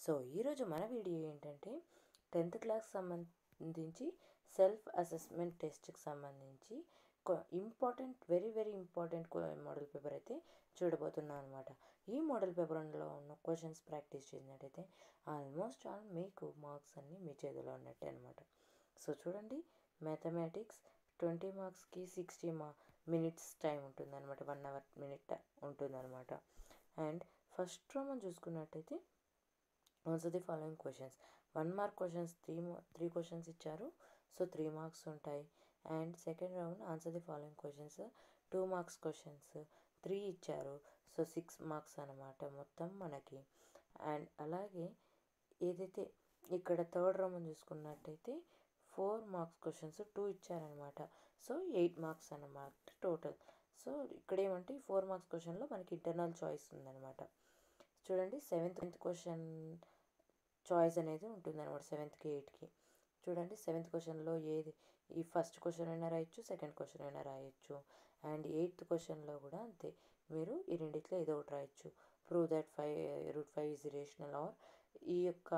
So ఈరోజు మన video ఏంటంటే 10th క్లాస్ సంబంధించి సెల్ఫ్ అసెస్మెంట్ టెస్ట్కి సంబంధించి important very very important model paper అయితే చూడబోతున్నాం అనమాట. ఈ మోడల్ పేపర్లో ఉన్న క్వశ్చన్స్ ప్రాక్టీస్ చేసినట్టయితే ఆల్మోస్ట్ ఆల్ మీకు మార్క్స్ అన్నీ మీ చేతిలో ఉన్నట్టే అనమాట. సో చూడండి, మ్యాథమెటిక్స్ 20 మార్క్స్కి 60 మినిట్స్ టైం ఉంటుందన్నమాట, 1 అవర్ మినిట్ ఉంటుందన్నమాట. అండ్ ఫస్ట్ రో మనం చూసుకున్నట్టయితే answer the following questions. 1 mark questions three questions ఇచ్చారు, సో 3 మార్క్స్ ఉంటాయి. And second round answer the following questions 2 marks questions 3 ఇచ్చారు, సో 6 మార్క్స్ అనమాట మొత్తం మనకి. అండ్ అలాగే ఏదైతే ఇక్కడ థర్డ్ రౌండ్ చూసుకున్నట్టయితే 4 మార్క్స్ క్వశ్చన్స్ 2 ఇచ్చారనమాట, సో 8 మార్క్స్ అన్నమాట టోటల్. సో ఇక్కడ ఏమంటే 4 మార్క్స్ క్వశ్చన్లో మనకి ఇంటర్నల్ చాయిస్ ఉందన్నమాట. చూడండి, 7th క్వశ్చన్ చాయిస్ అనేది ఉంటుంది అనమాట 7th-కి 8th-కి. చూడండి, 7th క్వశ్చన్లో ఈ ఫస్ట్ క్వశ్చన్ అయినా రాయొచ్చు, సెకండ్ క్వశ్చన్ అయినా రాయొచ్చు. అండ్ 8th క్వశ్చన్లో కూడా అంతే, మీరు ఈ రెండిట్లో ఏదో ఒకటి రాయొచ్చు. Prove that √5 is irrational, or ఈ యొక్క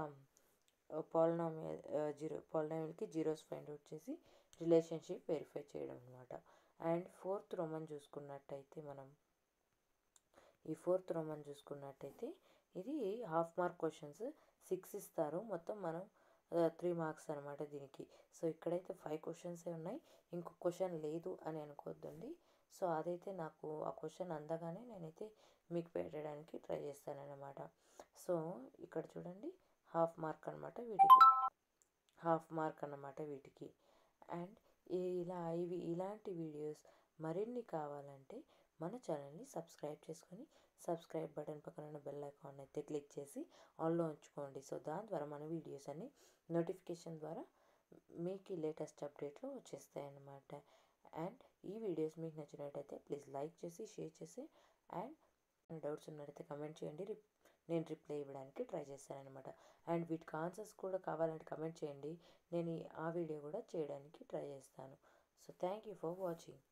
పాలినామియల్కి జీరోస్ ఫైండ్ అవుట్ చేసి రిలేషన్షిప్ వెరిఫై చేయడం అనమాట. అండ్ ఫోర్త్ రోమన్ చూసుకున్నట్టయితే ఇది హాఫ్ మార్క్ క్వశ్చన్స్ 6 ఇస్తారు, మొత్తం మనం 3 మార్క్స్ అనమాట దీనికి. సో ఇక్కడైతే 5 క్వశ్చన్సే ఉన్నాయి, ఇంకో క్వశ్చన్ లేదు అని అనుకోవద్దండి. సో అదైతే నాకు ఆ క్వశ్చన్ అందగానే నేనైతే మీకు పెట్టడానికి ట్రై చేస్తానన్నమాట. సో ఇక్కడ చూడండి, హాఫ్ మార్క్ అన్నమాట వీటికి. అండ్ ఇలాంటి వీడియోస్ మరిన్ని కావాలంటే మన ఛానల్ని సబ్స్క్రైబ్ చేసుకొని సబ్స్క్రైబ్ బటన్ పక్కన ఉన్న బెల్ ఐకాన్ అయితే క్లిక్ చేసి ఆన్లో ఉంచుకోండి. సో దాని ద్వారా మన వీడియోస్ అన్ని నోటిఫికేషన్ ద్వారా మీకు లేటెస్ట్ అప్డేట్లో వచ్చేస్తాయి అన్నమాట. అండ్ ఈ వీడియోస్ మీకు నచ్చినట్టయితే ప్లీజ్ లైక్ చేసి షేర్ చేసి, అండ్ డౌట్స్ ఉన్నట్టయితే కమెంట్ చేయండి, నేను రిప్లై ఇవ్వడానికి ట్రై చేస్తానన్నమాట. అండ్ వీటికి ఆన్సర్స్ కూడా కావాలంటే కమెంట్ చేయండి, నేను ఆ వీడియో కూడా చేయడానికి ట్రై చేస్తాను. So thank you for watching.